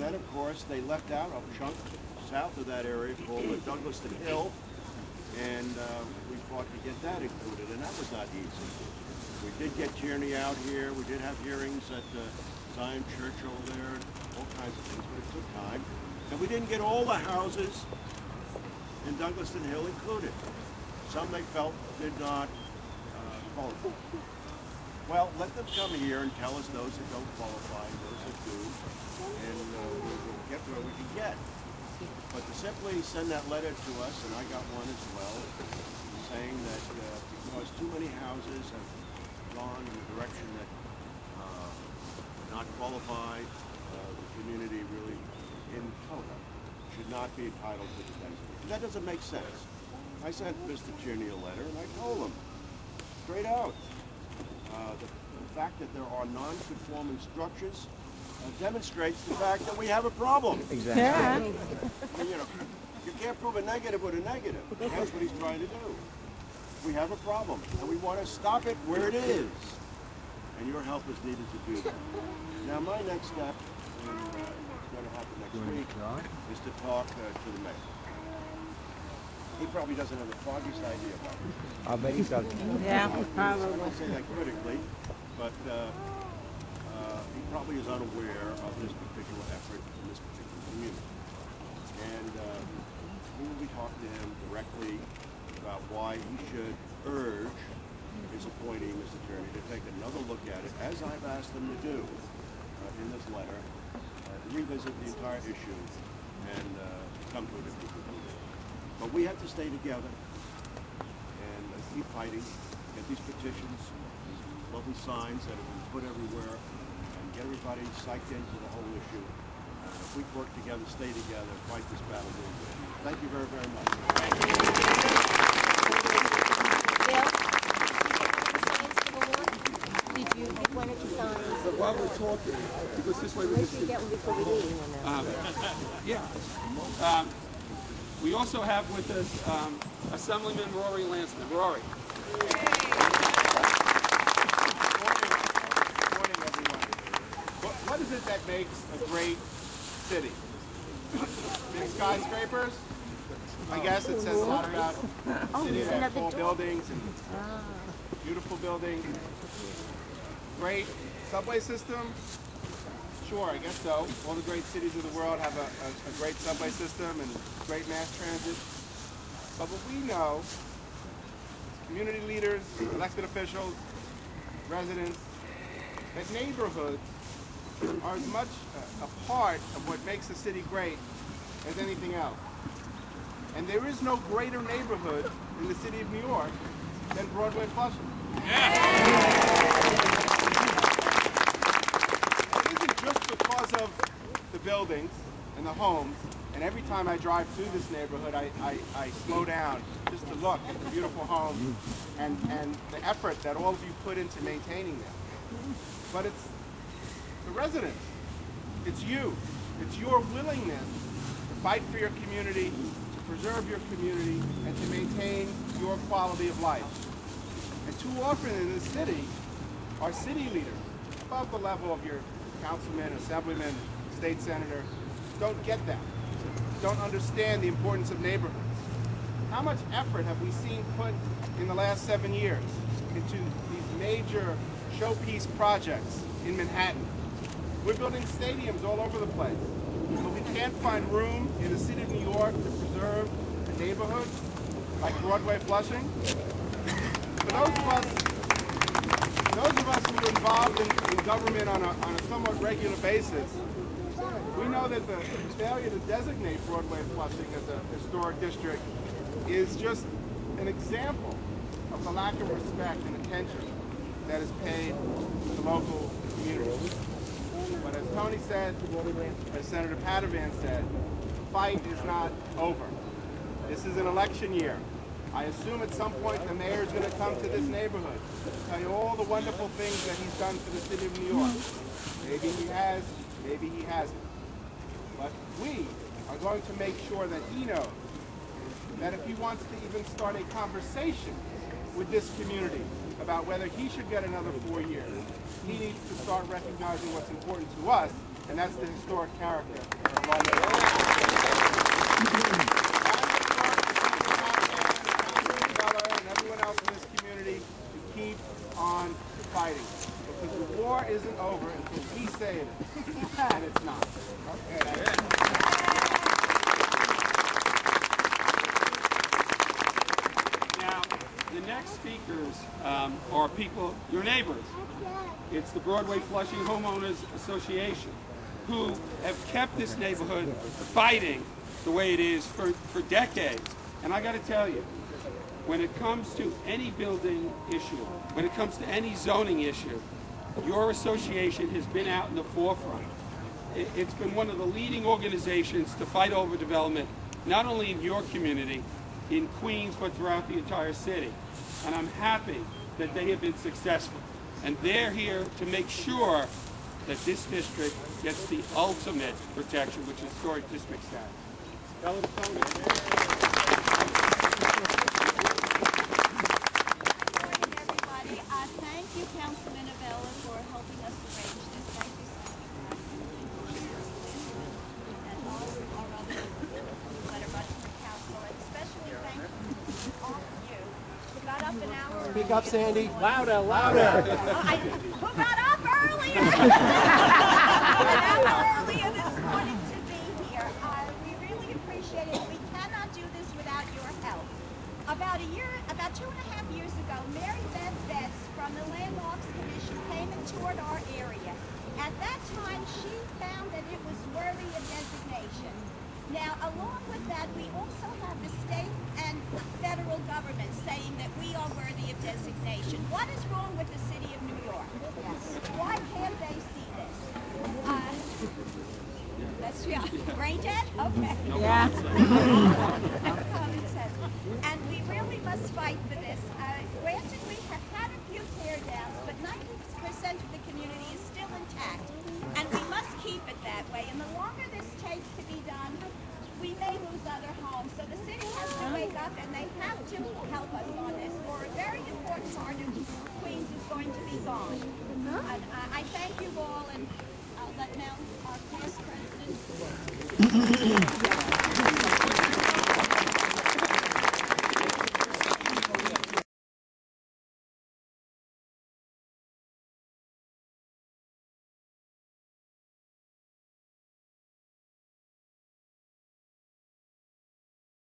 And then, of course, they left out a chunk south of that area called Douglaston Hill, and we fought to get that included, and that was not easy. We did get Tierney out here. We did have hearings at Zion Church over there, and all kinds of things, but it took time. And we didn't get all the houses in Douglaston Hill included. Some they felt did not qualify. Well, let them come here and tell us those that don't qualify and those that do, and we'll get where we can get. But to simply send that letter to us, and I got one as well, saying that because too many houses have gone in the direction that not qualified, the community really in total should not be entitled to the designation. That doesn't make sense. I sent Mr. Tierney a letter and I told him straight out the fact that there are non-conforming structures demonstrates the fact that we have a problem. Exactly. Yeah. You know, you can't prove a negative with a negative. That's what he's trying to do. We have a problem, and we want to stop it where it is. And your help is needed to do that. Now, my next step, and it's going to happen next week, is to talk to the mayor. He probably doesn't have the foggiest idea about it. I bet he doesn't. Yeah, I probably. don't say that critically, but he probably is unaware of this particular effort in this particular community. And we will be talking to him directly about why he should urge his appointee, Mr. Tierney, to take another look at it, as I've asked him to do in this letter, revisit the entire issue and come to a different conclusion. But we have to stay together and keep fighting, get these petitions, these lovely signs that have been put everywhere, and get everybody psyched into the whole issue. If we work together, stay together, fight this battle, we'll win. Thank you very, very much. Why don't you sign? But while we're talking, because this way we Let's get one before we leave. yeah. We also have with us Assemblyman Rory Lansman. Rory. Good morning, everyone. What is it that makes a great city? Big skyscrapers? I guess it says a lot about a city that has tall buildings and beautiful buildings. Great subway system? Sure, I guess so. All the great cities of the world have a great subway system and great mass transit. But what we know, community leaders, elected officials, residents, that neighborhoods are as much a part of what makes a city great as anything else. And there is no greater neighborhood in the city of New York than Broadway-Flushing. Just because of the buildings and the homes, and every time I drive through this neighborhood, I slow down just to look at the beautiful homes and the effort that all of you put into maintaining them. But it's the residents, it's you, it's your willingness to fight for your community, to preserve your community, and to maintain your quality of life. And too often in this city, our city leaders, above the level of your councilman, assemblyman, state senator, don't get that, don't understand the importance of neighborhoods. How much effort have we seen put in the last 7 years into these major showpiece projects in Manhattan? We're building stadiums all over the place, but we can't find room in the city of New York to preserve a neighborhood like Broadway-Flushing. For those of us who are involved in government on a somewhat regular basis, we know that the failure to designate Broadway-Flushing as a historic district is just an example of the lack of respect and attention that is paid to local communities. But as Tony said, as Senator Padovan said, the fight is not over. This is an election year. I assume at some point the mayor is going to come to this neighborhood, tell you all the wonderful things that he's done for the city of New York. Maybe he has, maybe he hasn't. But we are going to make sure that he knows that if he wants to even start a conversation with this community about whether he should get another 4 years, he needs to start recognizing what's important to us and that's the historic character of our neighborhood. And everyone else in this community to keep on fighting, because the war isn't over until we say it is, and it's not. Okay. Now, the next speakers are people, your neighbors. It's the Broadway-Flushing Homeowners Association, who have kept this neighborhood fighting the way it is for decades. And I got to tell you, when it comes to any building issue, when it comes to any zoning issue, your association has been out in the forefront. It's been one of the leading organizations to fight over development, not only in your community, in Queens, but throughout the entire city. And I'm happy that they have been successful. And they're here to make sure that this district gets the ultimate protection, which is historic district status. Tell them, Tony. Good morning, everybody. Thank you, Councilman Avella, for helping us arrange this. Thank you so much. And all our other letterbuds from council, and especially thank you to all of you who got up an hour early. Speak up, Sandy. Louder, Who got up early? An hour earlier this morning to be here. We really appreciate it. We cannot do this without your help. About 2.5 years ago, Mary Beth Betts from the Landmarks Commission came and toured our area. At that time, she found that it was worthy of designation. Now, along with that, we also have the state and federal government saying that we are worthy of designation. What is wrong with the city of New York? Why can't they see this? That's, yeah, brain dead? Okay. Yeah. Common sense. And we really must fight for this. Granted, we have had a few tear downs, but 90% of the community is still intact. And we must keep it that way. And the longer this takes to be done, we may lose other homes. So the city has to wake up, and they have to help